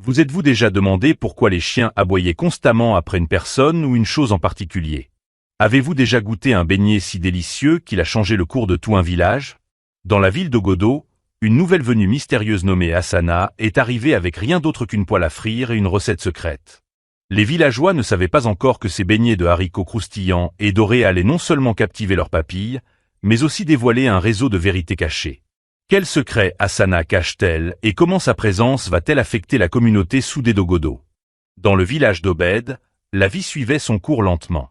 Vous êtes-vous déjà demandé pourquoi les chiens aboyaient constamment après une personne ou une chose en particulier? Avez-vous déjà goûté un beignet si délicieux qu'il a changé le cours de tout un village? Dans la ville d'Ogodo, une nouvelle venue mystérieuse nommée Hassana est arrivée avec rien d'autre qu'une poêle à frire et une recette secrète. Les villageois ne savaient pas encore que ces beignets de haricots croustillants et dorés allaient non seulement captiver leurs papilles, mais aussi dévoiler un réseau de vérités cachées. Quel secret Hassana cache-t-elle et comment sa présence va-t-elle affecter la communauté soudée d'Ogodo? Dans le village d'Obed, la vie suivait son cours lentement.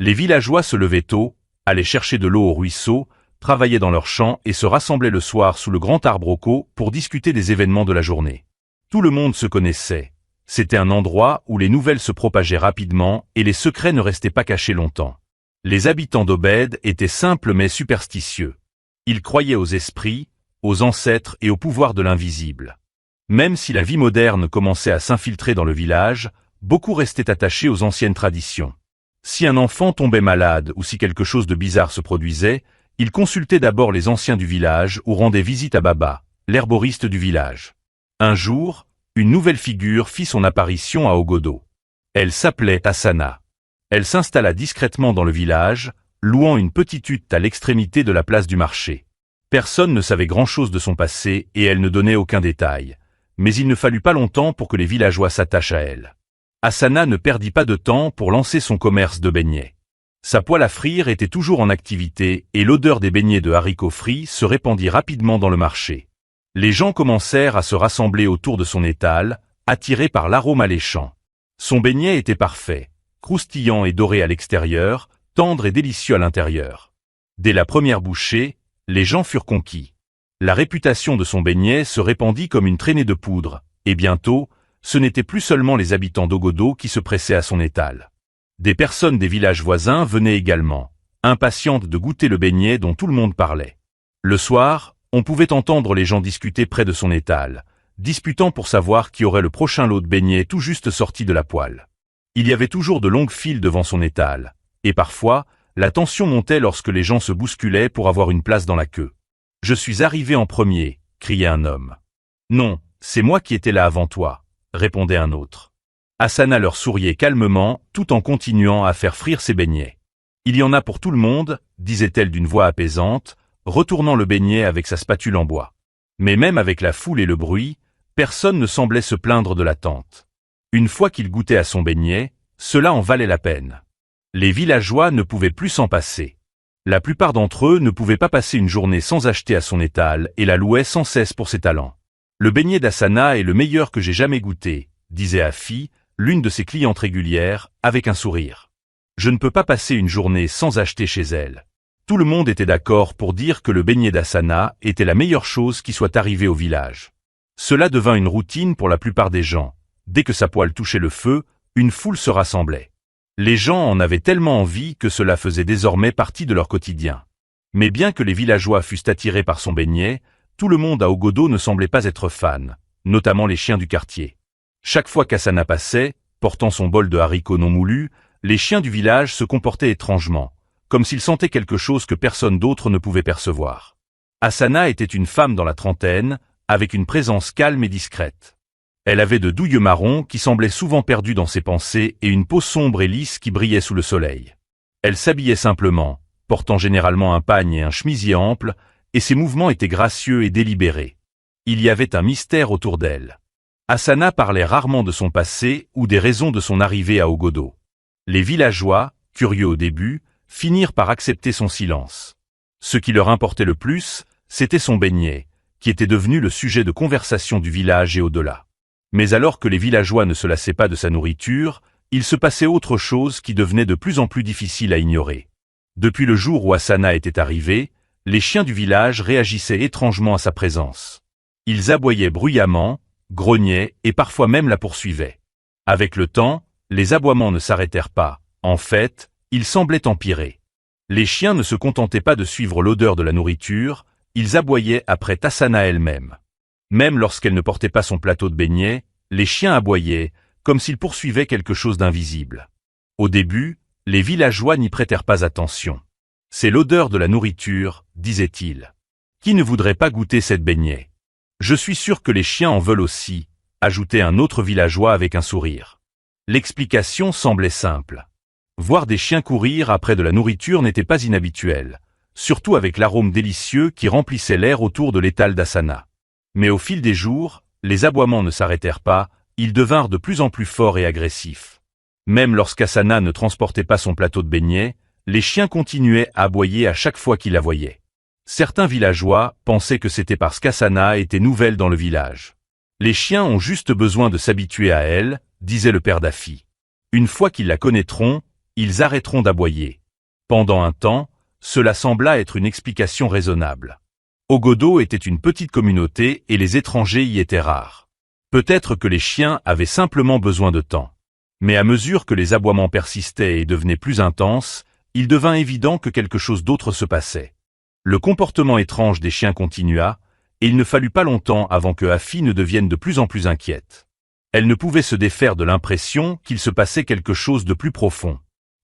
Les villageois se levaient tôt, allaient chercher de l'eau au ruisseau, travaillaient dans leurs champs et se rassemblaient le soir sous le grand arbre Oko pour discuter des événements de la journée. Tout le monde se connaissait. C'était un endroit où les nouvelles se propageaient rapidement et les secrets ne restaient pas cachés longtemps. Les habitants d'Obed étaient simples mais superstitieux. Ils croyaient aux esprits, aux ancêtres et au pouvoir de l'invisible. Même si la vie moderne commençait à s'infiltrer dans le village, beaucoup restaient attachés aux anciennes traditions. Si un enfant tombait malade ou si quelque chose de bizarre se produisait, il consultait d'abord les anciens du village ou rendait visite à Baba, l'herboriste du village. Un jour, une nouvelle figure fit son apparition à Ogodo. Elle s'appelait Hassana. Elle s'installa discrètement dans le village, louant une petite hutte à l'extrémité de la place du marché. Personne ne savait grand-chose de son passé et elle ne donnait aucun détail. Mais il ne fallut pas longtemps pour que les villageois s'attachent à elle. Hassana ne perdit pas de temps pour lancer son commerce de beignets. Sa poêle à frire était toujours en activité et l'odeur des beignets de haricots frits se répandit rapidement dans le marché. Les gens commencèrent à se rassembler autour de son étal, attirés par l'arôme alléchant. Son beignet était parfait, croustillant et doré à l'extérieur, tendre et délicieux à l'intérieur. Dès la première bouchée, les gens furent conquis. La réputation de son beignet se répandit comme une traînée de poudre, et bientôt, ce n'étaient plus seulement les habitants d'Ogodo qui se pressaient à son étal. Des personnes des villages voisins venaient également, impatientes de goûter le beignet dont tout le monde parlait. Le soir, on pouvait entendre les gens discuter près de son étal, disputant pour savoir qui aurait le prochain lot de beignets tout juste sorti de la poêle. Il y avait toujours de longues files devant son étal, et parfois, la tension montait lorsque les gens se bousculaient pour avoir une place dans la queue. « Je suis arrivé en premier », criait un homme. « Non, c'est moi qui étais là avant toi », répondait un autre. Hassana leur souriait calmement, tout en continuant à faire frire ses beignets. « Il y en a pour tout le monde », disait-elle d'une voix apaisante, retournant le beignet avec sa spatule en bois. Mais même avec la foule et le bruit, personne ne semblait se plaindre de l'attente. Une fois qu'il goûtait à son beignet, cela en valait la peine. Les villageois ne pouvaient plus s'en passer. La plupart d'entre eux ne pouvaient pas passer une journée sans acheter à son étal et la louaient sans cesse pour ses talents. « Le beignet d'Hassana est le meilleur que j'ai jamais goûté », disait Afi, l'une de ses clientes régulières, avec un sourire. « Je ne peux pas passer une journée sans acheter chez elle. » Tout le monde était d'accord pour dire que le beignet d'Hassana était la meilleure chose qui soit arrivée au village. Cela devint une routine pour la plupart des gens. Dès que sa poêle touchait le feu, une foule se rassemblait. Les gens en avaient tellement envie que cela faisait désormais partie de leur quotidien. Mais bien que les villageois fussent attirés par son beignet, tout le monde à Ogodo ne semblait pas être fan, notamment les chiens du quartier. Chaque fois qu'Hassana passait, portant son bol de haricots non moulus, les chiens du village se comportaient étrangement, comme s'ils sentaient quelque chose que personne d'autre ne pouvait percevoir. Hassana était une femme dans la trentaine, avec une présence calme et discrète. Elle avait de doux yeux marrons qui semblaient souvent perdus dans ses pensées et une peau sombre et lisse qui brillait sous le soleil. Elle s'habillait simplement, portant généralement un pagne et un chemisier ample, et ses mouvements étaient gracieux et délibérés. Il y avait un mystère autour d'elle. Hassana parlait rarement de son passé ou des raisons de son arrivée à Ogodo. Les villageois, curieux au début, finirent par accepter son silence. Ce qui leur importait le plus, c'était son beignet, qui était devenu le sujet de conversation du village et au-delà. Mais alors que les villageois ne se lassaient pas de sa nourriture, il se passait autre chose qui devenait de plus en plus difficile à ignorer. Depuis le jour où Hassana était arrivée, les chiens du village réagissaient étrangement à sa présence. Ils aboyaient bruyamment, grognaient et parfois même la poursuivaient. Avec le temps, les aboiements ne s'arrêtèrent pas. En fait, ils semblaient empirer. Les chiens ne se contentaient pas de suivre l'odeur de la nourriture, ils aboyaient après Hassana elle-même. Même lorsqu'elle ne portait pas son plateau de beignets, les chiens aboyaient, comme s'ils poursuivaient quelque chose d'invisible. Au début, les villageois n'y prêtèrent pas attention. « C'est l'odeur de la nourriture », disaient-ils. « Qui ne voudrait pas goûter cette beignet ? Je suis sûr que les chiens en veulent aussi », ajoutait un autre villageois avec un sourire. L'explication semblait simple. Voir des chiens courir après de la nourriture n'était pas inhabituel, surtout avec l'arôme délicieux qui remplissait l'air autour de l'étal d'Hassana. Mais au fil des jours, les aboiements ne s'arrêtèrent pas, ils devinrent de plus en plus forts et agressifs. Même lorsqu'Hassana ne transportait pas son plateau de beignets, les chiens continuaient à aboyer à chaque fois qu'ils la voyaient. Certains villageois pensaient que c'était parce qu'Hassana était nouvelle dans le village. Les chiens ont juste besoin de s'habituer à elle, disait le père d'Afi. Une fois qu'ils la connaîtront, ils arrêteront d'aboyer. Pendant un temps, cela sembla être une explication raisonnable. Ogodo était une petite communauté et les étrangers y étaient rares. Peut-être que les chiens avaient simplement besoin de temps. Mais à mesure que les aboiements persistaient et devenaient plus intenses, il devint évident que quelque chose d'autre se passait. Le comportement étrange des chiens continua, et il ne fallut pas longtemps avant que Afi ne devienne de plus en plus inquiète. Elle ne pouvait se défaire de l'impression qu'il se passait quelque chose de plus profond.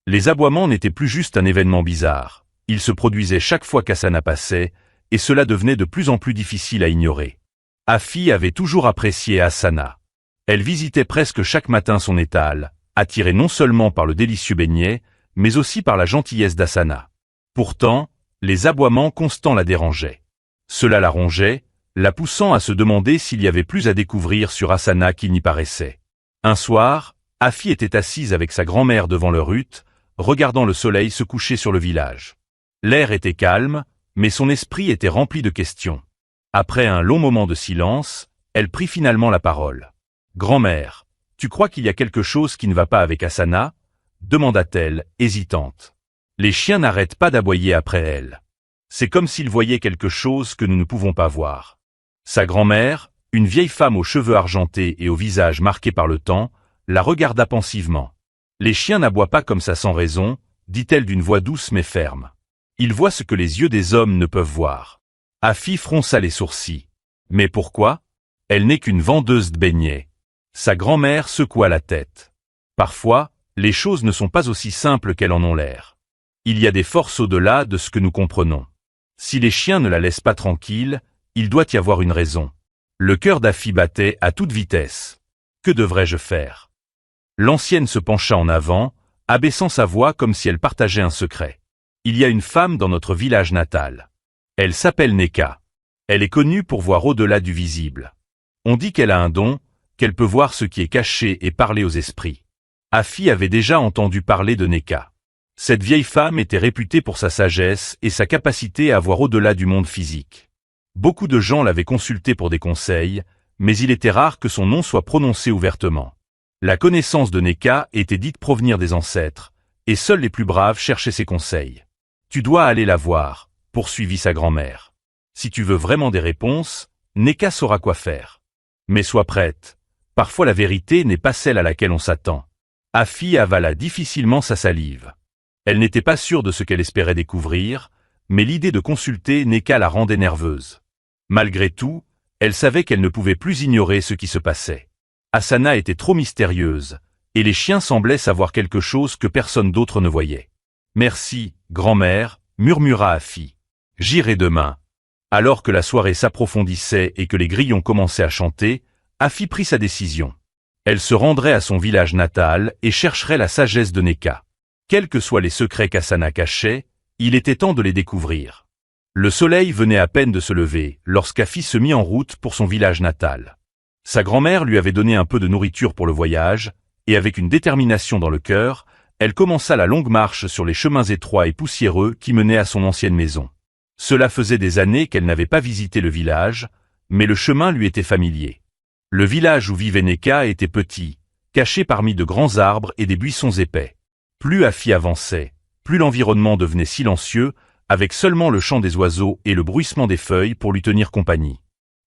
Les aboiements n'étaient plus juste un événement bizarre. Ils se produisaient chaque fois qu'Hassana passait, et cela devenait de plus en plus difficile à ignorer. Afi avait toujours apprécié Hassana. Elle visitait presque chaque matin son étal, attirée non seulement par le délicieux beignet, mais aussi par la gentillesse d'Hassana. Pourtant, les aboiements constants la dérangeaient. Cela la rongeait, la poussant à se demander s'il y avait plus à découvrir sur Hassana qu'il n'y paraissait. Un soir, Afi était assise avec sa grand-mère devant leur hutte, regardant le soleil se coucher sur le village. L'air était calme, mais son esprit était rempli de questions. Après un long moment de silence, elle prit finalement la parole. « Grand-mère, tu crois qu'il y a quelque chose qui ne va pas avec Hassana ?» demanda-t-elle, hésitante. Les chiens n'arrêtent pas d'aboyer après elle. C'est comme s'ils voyaient quelque chose que nous ne pouvons pas voir. Sa grand-mère, une vieille femme aux cheveux argentés et au visage marqué par le temps, la regarda pensivement. « Les chiens n'aboient pas comme ça sans raison, dit-elle d'une voix douce mais ferme. Ils voient ce que les yeux des hommes ne peuvent voir. » Afi fronça les sourcils. « Mais pourquoi ? Elle n'est qu'une vendeuse de beignets. » Sa grand-mère secoua la tête. « Parfois, les choses ne sont pas aussi simples qu'elles en ont l'air. Il y a des forces au-delà de ce que nous comprenons. Si les chiens ne la laissent pas tranquille, il doit y avoir une raison. » Le cœur d'Afi battait à toute vitesse. Que devrais-je faire ? L'ancienne se pencha en avant, abaissant sa voix comme si elle partageait un secret. Il y a une femme dans notre village natal. Elle s'appelle Neka. Elle est connue pour voir au-delà du visible. On dit qu'elle a un don, qu'elle peut voir ce qui est caché et parler aux esprits. Afi avait déjà entendu parler de Neka. Cette vieille femme était réputée pour sa sagesse et sa capacité à voir au-delà du monde physique. Beaucoup de gens l'avaient consultée pour des conseils, mais il était rare que son nom soit prononcé ouvertement. La connaissance de Neka était dite provenir des ancêtres, et seuls les plus braves cherchaient ses conseils. « Tu dois aller la voir », poursuivit sa grand-mère. « Si tu veux vraiment des réponses, Neka saura quoi faire. Mais sois prête, parfois la vérité n'est pas celle à laquelle on s'attend. » Afi avala difficilement sa salive. Elle n'était pas sûre de ce qu'elle espérait découvrir, mais l'idée de consulter Neka la rendait nerveuse. Malgré tout, elle savait qu'elle ne pouvait plus ignorer ce qui se passait. Hassana était trop mystérieuse, et les chiens semblaient savoir quelque chose que personne d'autre ne voyait. « Merci, grand-mère, » murmura Afi. « J'irai demain. » Alors que la soirée s'approfondissait et que les grillons commençaient à chanter, Afi prit sa décision. Elle se rendrait à son village natal et chercherait la sagesse de Neka. Quels que soient les secrets qu'Hassana cachait, il était temps de les découvrir. Le soleil venait à peine de se lever lorsqu'Afi se mit en route pour son village natal. Sa grand-mère lui avait donné un peu de nourriture pour le voyage, et avec une détermination dans le cœur, elle commença la longue marche sur les chemins étroits et poussiéreux qui menaient à son ancienne maison. Cela faisait des années qu'elle n'avait pas visité le village, mais le chemin lui était familier. Le village où vivait Neka était petit, caché parmi de grands arbres et des buissons épais. Plus Afi avançait, plus l'environnement devenait silencieux, avec seulement le chant des oiseaux et le bruissement des feuilles pour lui tenir compagnie.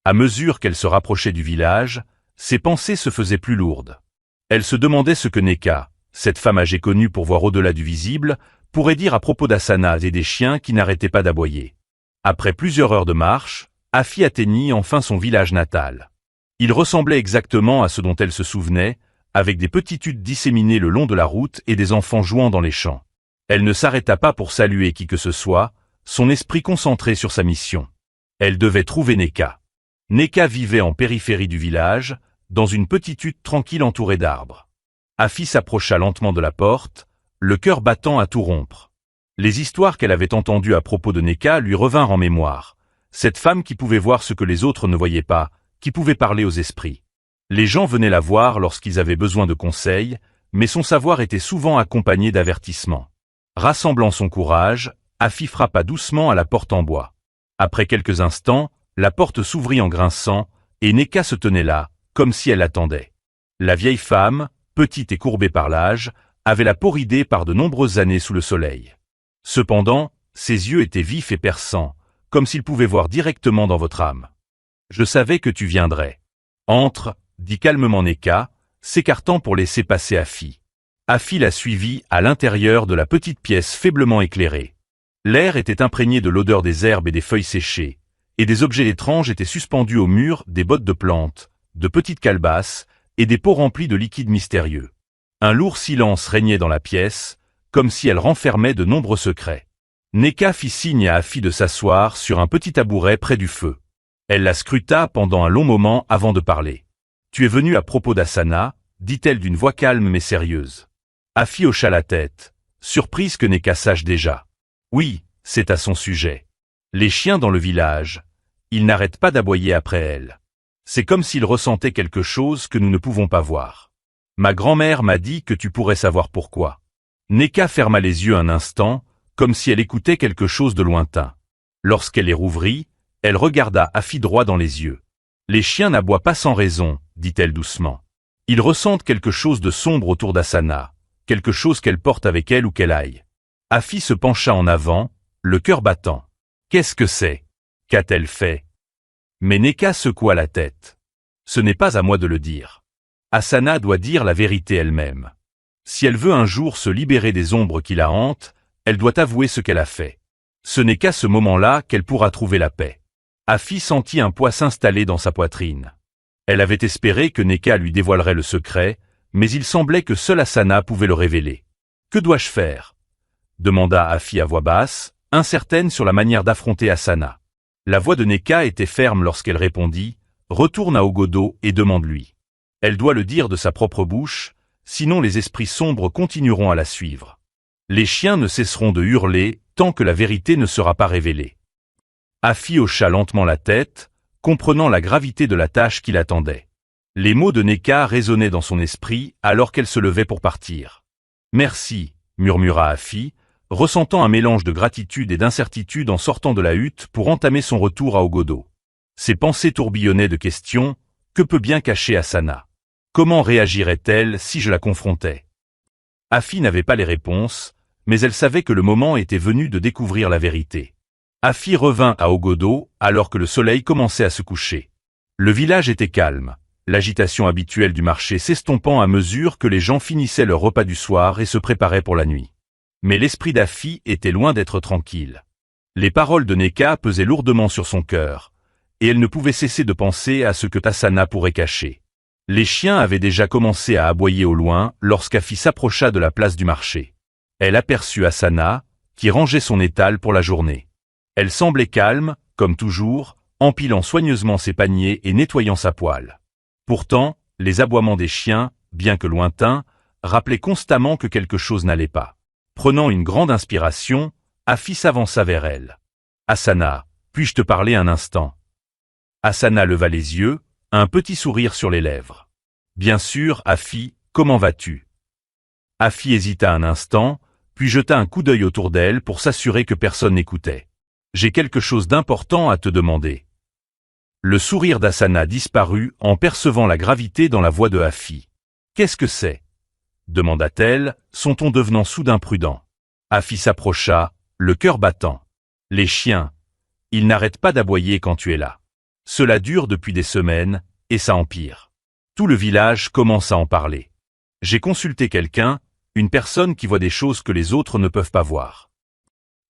À mesure qu'elle se rapprochait du village, ses pensées se faisaient plus lourdes. Elle se demandait ce que Neka, cette femme âgée connue pour voir au-delà du visible, pourrait dire à propos d'Hassana et des chiens qui n'arrêtaient pas d'aboyer. Après plusieurs heures de marche, Afi atteignit enfin son village natal. Il ressemblait exactement à ce dont elle se souvenait, avec des petites huttes disséminées le long de la route et des enfants jouant dans les champs. Elle ne s'arrêta pas pour saluer qui que ce soit, son esprit concentré sur sa mission. Elle devait trouver Neka. Neka vivait en périphérie du village, dans une petite hutte tranquille entourée d'arbres. Afi s'approcha lentement de la porte, le cœur battant à tout rompre. Les histoires qu'elle avait entendues à propos de Neka lui revinrent en mémoire. Cette femme qui pouvait voir ce que les autres ne voyaient pas, qui pouvait parler aux esprits. Les gens venaient la voir lorsqu'ils avaient besoin de conseils, mais son savoir était souvent accompagné d'avertissements. Rassemblant son courage, Afi frappa doucement à la porte en bois. Après quelques instants, la porte s'ouvrit en grinçant, et Neka se tenait là, comme si elle attendait. La vieille femme, petite et courbée par l'âge, avait la peau ridée par de nombreuses années sous le soleil. Cependant, ses yeux étaient vifs et perçants, comme s'ils pouvaient voir directement dans votre âme. « Je savais que tu viendrais. »« Entre » dit calmement Neka, s'écartant pour laisser passer Afi. Afi la suivit à l'intérieur de la petite pièce faiblement éclairée. L'air était imprégné de l'odeur des herbes et des feuilles séchées, et des objets étranges étaient suspendus au mur, des bottes de plantes, de petites calebasses, et des pots remplis de liquides mystérieux. Un lourd silence régnait dans la pièce, comme si elle renfermait de nombreux secrets. Neka fit signe à Afi de s'asseoir sur un petit tabouret près du feu. Elle la scruta pendant un long moment avant de parler. « Tu es venu à propos d'Asana » dit-elle d'une voix calme mais sérieuse. Afi hocha la tête, surprise que Neka sache déjà. « Oui, c'est à son sujet. Les chiens dans le village, ils n'arrêtent pas d'aboyer après elle. C'est comme s'ils ressentaient quelque chose que nous ne pouvons pas voir. Ma grand-mère m'a dit que tu pourrais savoir pourquoi. » Neka ferma les yeux un instant, comme si elle écoutait quelque chose de lointain. Lorsqu'elle les rouvrit, elle regarda Afi droit dans les yeux. « Les chiens n'aboient pas sans raison, dit-elle doucement. Ils ressentent quelque chose de sombre autour d'Asana, quelque chose qu'elle porte avec elle ou qu'elle aille. » Afi se pencha en avant, le cœur battant. « Qu'est-ce que c'est? Qu'a-t-elle fait ?» Mais Neka secoua la tête. « Ce n'est pas à moi de le dire. Asana doit dire la vérité elle-même. Si elle veut un jour se libérer des ombres qui la hantent, elle doit avouer ce qu'elle a fait. Ce n'est qu'à ce moment-là qu'elle pourra trouver la paix. » Afi sentit un poids s'installer dans sa poitrine. Elle avait espéré que Neka lui dévoilerait le secret, mais il semblait que seule Asana pouvait le révéler. « Que dois-je faire ?» demanda Afi à voix basse, incertaine sur la manière d'affronter Asana. La voix de Neka était ferme lorsqu'elle répondit « Retourne à Ogodo et demande-lui. Elle doit le dire de sa propre bouche, sinon les esprits sombres continueront à la suivre. Les chiens ne cesseront de hurler tant que la vérité ne sera pas révélée. » Afi hocha lentement la tête, comprenant la gravité de la tâche qui l'attendait. Les mots de Neka résonnaient dans son esprit alors qu'elle se levait pour partir. « Merci » murmura Afi, ressentant un mélange de gratitude et d'incertitude en sortant de la hutte pour entamer son retour à Ogodo. Ses pensées tourbillonnaient de questions. Que peut bien cacher Asana? Comment réagirait-elle si je la confrontais? Afi n'avait pas les réponses, mais elle savait que le moment était venu de découvrir la vérité. Afi revint à Ogodo alors que le soleil commençait à se coucher. Le village était calme, l'agitation habituelle du marché s'estompant à mesure que les gens finissaient leur repas du soir et se préparaient pour la nuit. Mais l'esprit d'Afi était loin d'être tranquille. Les paroles de Neka pesaient lourdement sur son cœur, et elle ne pouvait cesser de penser à ce que Asana pourrait cacher. Les chiens avaient déjà commencé à aboyer au loin lorsqu'Afi s'approcha de la place du marché. Elle aperçut Asana, qui rangeait son étal pour la journée. Elle semblait calme, comme toujours, empilant soigneusement ses paniers et nettoyant sa poêle. Pourtant, les aboiements des chiens, bien que lointains, rappelaient constamment que quelque chose n'allait pas. Prenant une grande inspiration, Afi s'avança vers elle. « Asana, puis-je te parler un instant ?» Asana leva les yeux, un petit sourire sur les lèvres. « Bien sûr, Afi, comment vas-tu » Afi hésita un instant, puis jeta un coup d'œil autour d'elle pour s'assurer que personne n'écoutait. « J'ai quelque chose d'important à te demander. » Le sourire d'Asana disparut en percevant la gravité dans la voix de Afi. « Qu'est-ce que c'est » demanda-t-elle, son ton devenant soudain prudent. Afi s'approcha, le cœur battant. « Les chiens, ils n'arrêtent pas d'aboyer quand tu es là. Cela dure depuis des semaines, et ça empire. Tout le village commence à en parler. J'ai consulté quelqu'un, une personne qui voit des choses que les autres ne peuvent pas voir. »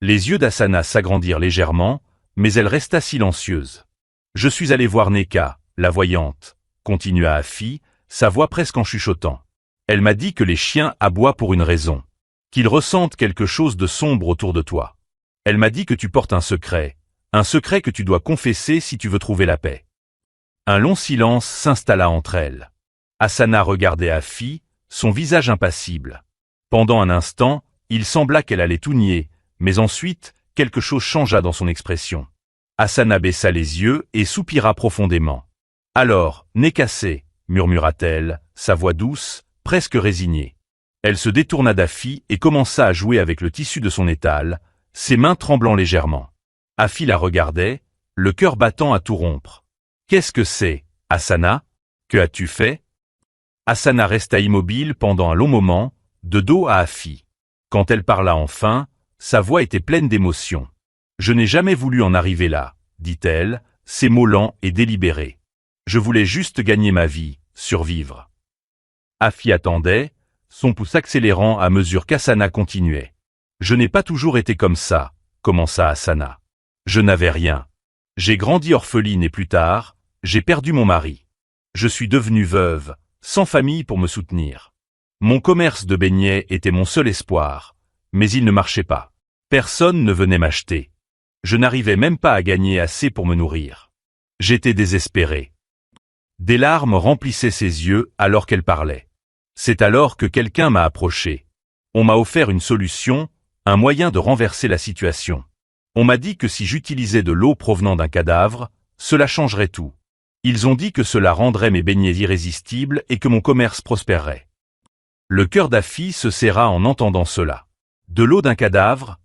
Les yeux d'Asana s'agrandirent légèrement, mais elle resta silencieuse. « Je suis allé voir Neka, la voyante, » continua Afi, sa voix presque en chuchotant. « Elle m'a dit que les chiens aboient pour une raison, qu'ils ressentent quelque chose de sombre autour de toi. Elle m'a dit que tu portes un secret que tu dois confesser si tu veux trouver la paix. » Un long silence s'installa entre elles. Hassana regardait Afi, son visage impassible. Pendant un instant, il sembla qu'elle allait tout nier, mais ensuite, quelque chose changea dans son expression. Hassana baissa les yeux et soupira profondément. « Alors, nez cassé » murmura-t-elle, sa voix douce, presque résignée. Elle se détourna d'Afi et commença à jouer avec le tissu de son étale, ses mains tremblant légèrement. Afi la regardait, le cœur battant à tout rompre. « Qu'est-ce que c'est, Hassana? Que as-tu fait ?» Hassana resta immobile pendant un long moment, de dos à Afi. Quand elle parla enfin, sa voix était pleine d'émotion. « Je n'ai jamais voulu en arriver là, » dit-elle, ses mots lents et délibérés. « Je voulais juste gagner ma vie, survivre. » Afi attendait, son pouce accélérant à mesure qu'Hassana continuait. « Je n'ai pas toujours été comme ça, » commença Hassana. « Je n'avais rien. J'ai grandi orpheline et plus tard, j'ai perdu mon mari. Je suis devenue veuve, sans famille pour me soutenir. Mon commerce de beignets était mon seul espoir, mais il ne marchait pas. Personne ne venait m'acheter. Je n'arrivais même pas à gagner assez pour me nourrir. J'étais désespéré. » Des larmes remplissaient ses yeux alors qu'elle parlait. C'est alors que quelqu'un m'a approché. On m'a offert une solution, un moyen de renverser la situation. On m'a dit que si j'utilisais de l'eau provenant d'un cadavre, cela changerait tout. Ils ont dit que cela rendrait mes beignets irrésistibles et que mon commerce prospérerait. Le cœur d'Afi se serra en entendant cela. « De l'eau d'un cadavre ?»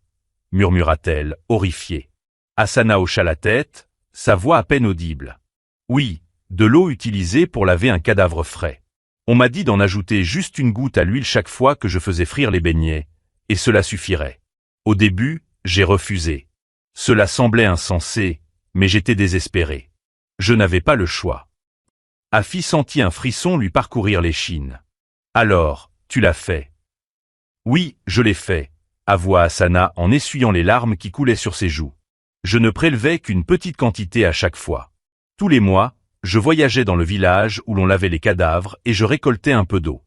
murmura-t-elle, horrifiée. Hassana hocha la tête, sa voix à peine audible. « Oui, de l'eau utilisée pour laver un cadavre frais. On m'a dit d'en ajouter juste une goutte à l'huile chaque fois que je faisais frire les beignets, et cela suffirait. Au début, j'ai refusé. Cela semblait insensé, mais j'étais désespéré. Je n'avais pas le choix. » Afi sentit un frisson lui parcourir l'échine. « Alors, tu l'as fait. »« Oui, je l'ai fait, » avoua Hassana en essuyant les larmes qui coulaient sur ses joues. « Je ne prélevais qu'une petite quantité à chaque fois. Tous les mois, je voyageais dans le village où l'on lavait les cadavres et je récoltais un peu d'eau.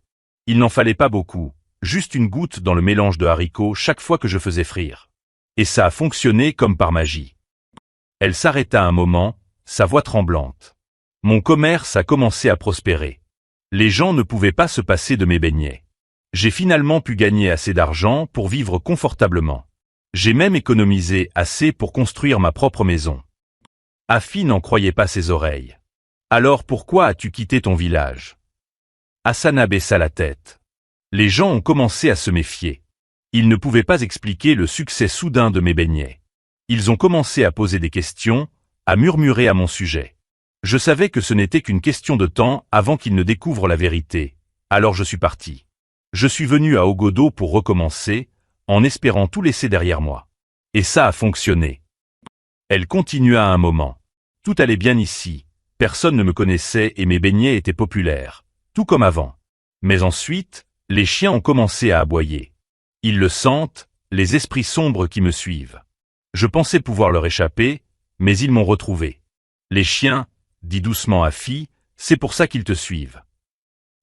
Il n'en fallait pas beaucoup, juste une goutte dans le mélange de haricots chaque fois que je faisais frire. Et ça a fonctionné comme par magie. » Elle s'arrêta un moment, sa voix tremblante. « Mon commerce a commencé à prospérer. Les gens ne pouvaient pas se passer de mes beignets. J'ai finalement pu gagner assez d'argent pour vivre confortablement. J'ai même économisé assez pour construire ma propre maison. » Afi n'en croyait pas ses oreilles. « Alors pourquoi as-tu quitté ton village ?» Hassana baissa la tête. Les gens ont commencé à se méfier. Ils ne pouvaient pas expliquer le succès soudain de mes beignets. Ils ont commencé à poser des questions, à murmurer à mon sujet. Je savais que ce n'était qu'une question de temps avant qu'ils ne découvrent la vérité, alors je suis parti. Je suis venu à Ogodo pour recommencer, en espérant tout laisser derrière moi. Et ça a fonctionné. Elle continua un moment. Tout allait bien ici. Personne ne me connaissait et mes beignets étaient populaires, tout comme avant. Mais ensuite, les chiens ont commencé à aboyer. Ils le sentent, les esprits sombres qui me suivent. Je pensais pouvoir leur échapper, mais ils m'ont retrouvé. Les chiens, dit doucement Afi, c'est pour ça qu'ils te suivent.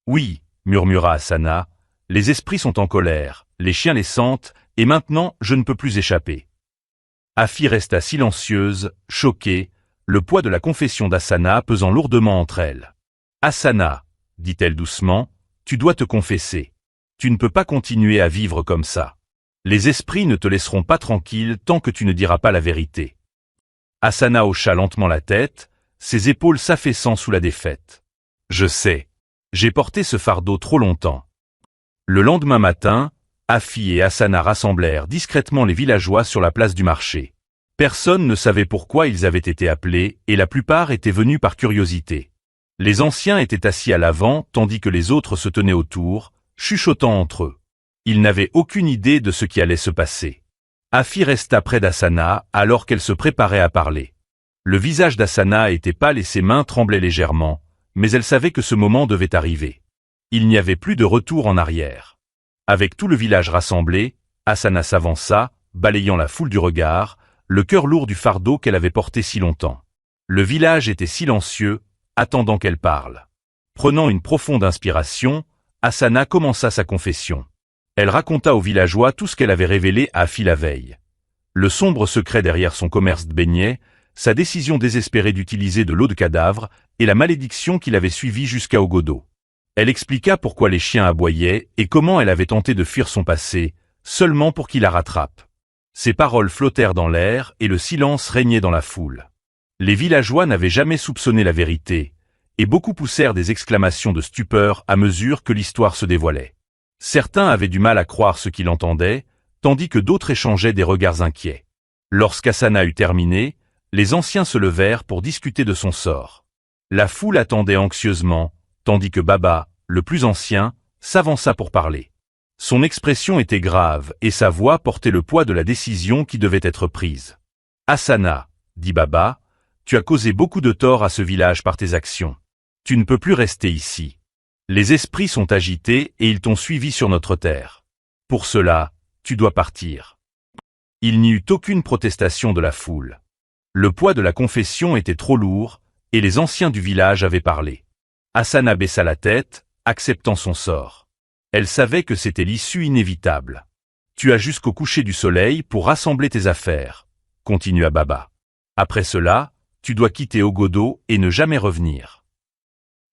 Oui, murmura Hassana, les esprits sont en colère, les chiens les sentent, et maintenant je ne peux plus échapper. Afi resta silencieuse, choquée, le poids de la confession d'Hassana pesant lourdement entre elles. Hassana, dit-elle doucement, tu dois te confesser. Tu ne peux pas continuer à vivre comme ça. Les esprits ne te laisseront pas tranquille tant que tu ne diras pas la vérité. Hassana hocha lentement la tête, ses épaules s'affaissant sous la défaite. Je sais. J'ai porté ce fardeau trop longtemps. Le lendemain matin, Afi et Hassana rassemblèrent discrètement les villageois sur la place du marché. Personne ne savait pourquoi ils avaient été appelés et la plupart étaient venus par curiosité. Les anciens étaient assis à l'avant tandis que les autres se tenaient autour, chuchotant entre eux. Ils n'avaient aucune idée de ce qui allait se passer. Afi resta près d'Hassana alors qu'elle se préparait à parler. Le visage d'Hassana était pâle et ses mains tremblaient légèrement, mais elle savait que ce moment devait arriver. Il n'y avait plus de retour en arrière. Avec tout le village rassemblé, Hassana s'avança, balayant la foule du regard, le cœur lourd du fardeau qu'elle avait porté si longtemps. Le village était silencieux, attendant qu'elle parle. Prenant une profonde inspiration, Hassana commença sa confession. Elle raconta aux villageois tout ce qu'elle avait révélé à Afi la veille. Le sombre secret derrière son commerce de beignets, sa décision désespérée d'utiliser de l'eau de cadavre et la malédiction qui l'avait suivie jusqu'à Ogodo. Elle expliqua pourquoi les chiens aboyaient et comment elle avait tenté de fuir son passé, seulement pour qu'il la rattrape. Ces paroles flottèrent dans l'air et le silence régnait dans la foule. Les villageois n'avaient jamais soupçonné la vérité, et beaucoup poussèrent des exclamations de stupeur à mesure que l'histoire se dévoilait. Certains avaient du mal à croire ce qu'ils entendaient, tandis que d'autres échangeaient des regards inquiets. Lorsqu'Hassana eut terminé, les anciens se levèrent pour discuter de son sort. La foule attendait anxieusement, tandis que Baba, le plus ancien, s'avança pour parler. Son expression était grave et sa voix portait le poids de la décision qui devait être prise. « Hassana, dit Baba, tu as causé beaucoup de tort à ce village par tes actions. Tu ne peux plus rester ici. Les esprits sont agités et ils t'ont suivi sur notre terre. Pour cela, tu dois partir. » Il n'y eut aucune protestation de la foule. Le poids de la confession était trop lourd et les anciens du village avaient parlé. Hassana baissa la tête, acceptant son sort. Elle savait que c'était l'issue inévitable. « Tu as jusqu'au coucher du soleil pour rassembler tes affaires, » continua Baba. « Après cela, tu dois quitter Ogodo et ne jamais revenir. »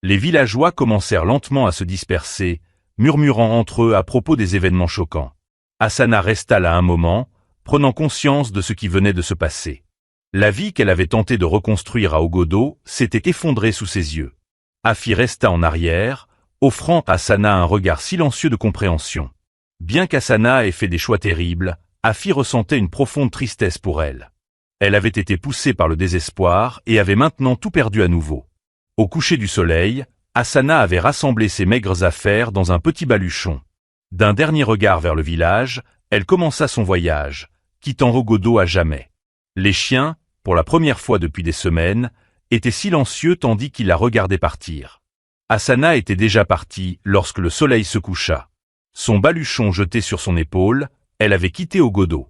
Les villageois commencèrent lentement à se disperser, murmurant entre eux à propos des événements choquants. Hassana resta là un moment, prenant conscience de ce qui venait de se passer. La vie qu'elle avait tenté de reconstruire à Ogodo s'était effondrée sous ses yeux. Afi resta en arrière, offrant à Hassana un regard silencieux de compréhension. Bien qu'Hassana ait fait des choix terribles, Afi ressentait une profonde tristesse pour elle. Elle avait été poussée par le désespoir et avait maintenant tout perdu à nouveau. Au coucher du soleil, Hassana avait rassemblé ses maigres affaires dans un petit baluchon. D'un dernier regard vers le village, elle commença son voyage, quittant Ogodo à jamais. Les chiens, pour la première fois depuis des semaines, étaient silencieux tandis qu'ils la regardaient partir. Hassana était déjà partie lorsque le soleil se coucha. Son baluchon jeté sur son épaule, elle avait quitté Ogodo.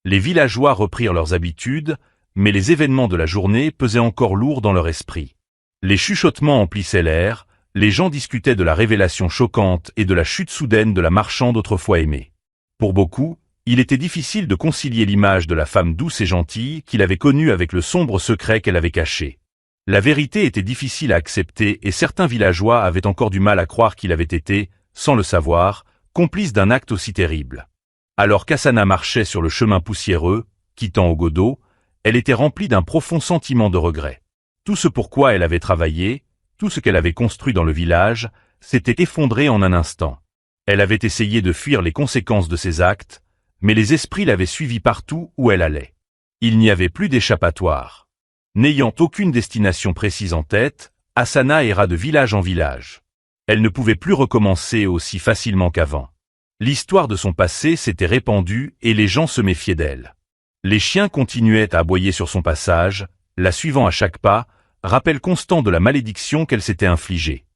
Les villageois reprirent leurs habitudes, mais les événements de la journée pesaient encore lourd dans leur esprit. Les chuchotements emplissaient l'air, les gens discutaient de la révélation choquante et de la chute soudaine de la marchande autrefois aimée. Pour beaucoup, il était difficile de concilier l'image de la femme douce et gentille qu'il avait connue avec le sombre secret qu'elle avait caché. La vérité était difficile à accepter et certains villageois avaient encore du mal à croire qu'il avait été, sans le savoir, complice d'un acte aussi terrible. Alors qu'Hassana marchait sur le chemin poussiéreux, quittant Ogodo, elle était remplie d'un profond sentiment de regret. Tout ce pourquoi elle avait travaillé, tout ce qu'elle avait construit dans le village, s'était effondré en un instant. Elle avait essayé de fuir les conséquences de ses actes, mais les esprits l'avaient suivie partout où elle allait. Il n'y avait plus d'échappatoire. N'ayant aucune destination précise en tête, Hassana erra de village en village. Elle ne pouvait plus recommencer aussi facilement qu'avant. L'histoire de son passé s'était répandue et les gens se méfiaient d'elle. Les chiens continuaient à aboyer sur son passage, la suivant à chaque pas, rappel constant de la malédiction qu'elle s'était infligée.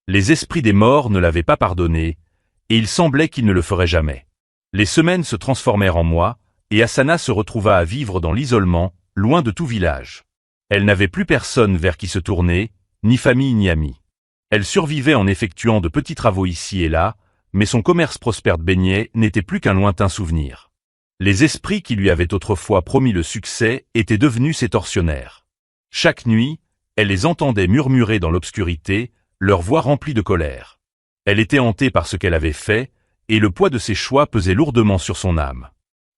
Les esprits des morts ne l'avaient pas pardonné, et il semblait qu'ils ne le feraient jamais. Les semaines se transformèrent en mois, et Hassana se retrouva à vivre dans l'isolement, loin de tout village. Elle n'avait plus personne vers qui se tourner, ni famille ni amis. Elle survivait en effectuant de petits travaux ici et là, mais son commerce prospère de beignets n'était plus qu'un lointain souvenir. Les esprits qui lui avaient autrefois promis le succès étaient devenus ses tortionnaires. Chaque nuit, elle les entendait murmurer dans l'obscurité, leur voix remplie de colère. Elle était hantée par ce qu'elle avait fait, et le poids de ses choix pesait lourdement sur son âme.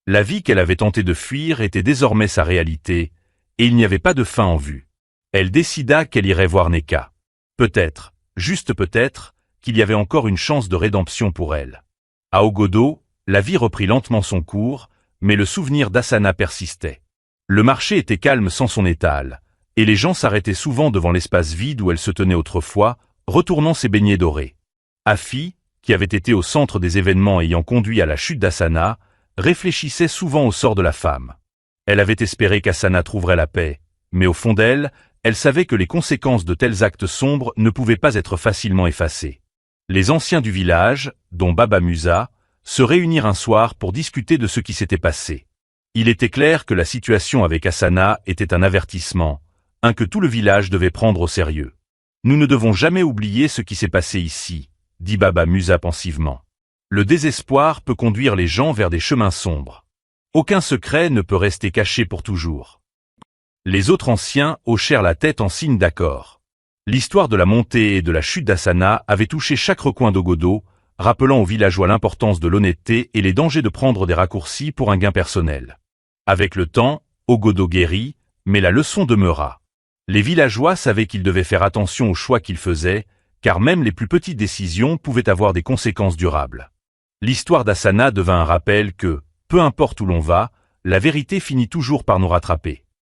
La vie qu'elle avait tenté de fuir était désormais sa réalité, et il n'y avait pas de fin en vue. Elle décida qu'elle irait voir Neka. Peut-être, juste peut-être, qu'il y avait encore une chance de rédemption pour elle. À Ogodo, la vie reprit lentement son cours, mais le souvenir d'Hassana persistait. Le marché était calme sans son étal, et les gens s'arrêtaient souvent devant l'espace vide où elle se tenait autrefois, retournant ses beignets dorés. Afi, qui avait été au centre des événements ayant conduit à la chute d'Hassana, réfléchissait souvent au sort de la femme. Elle avait espéré qu'Hassana trouverait la paix, mais au fond d'elle, elle savait que les conséquences de tels actes sombres ne pouvaient pas être facilement effacées. Les anciens du village, dont Baba Musa, se réunirent un soir pour discuter de ce qui s'était passé. Il était clair que la situation avec Hassana était un avertissement, un que tout le village devait prendre au sérieux. « Nous ne devons jamais oublier ce qui s'est passé ici », dit Baba Musa pensivement. Le désespoir peut conduire les gens vers des chemins sombres. Aucun secret ne peut rester caché pour toujours. Les autres anciens hochèrent la tête en signe d'accord. L'histoire de la montée et de la chute d'Asana avait touché chaque recoin d'Ogodo, rappelant aux villageois l'importance de l'honnêteté et les dangers de prendre des raccourcis pour un gain personnel. Avec le temps, Ogodo guérit, mais la leçon demeura. Les villageois savaient qu'ils devaient faire attention aux choix qu'ils faisaient, car même les plus petites décisions pouvaient avoir des conséquences durables. L'histoire d'Asana devint un rappel que, peu importe où l'on va, la vérité finit toujours par nous rattraper.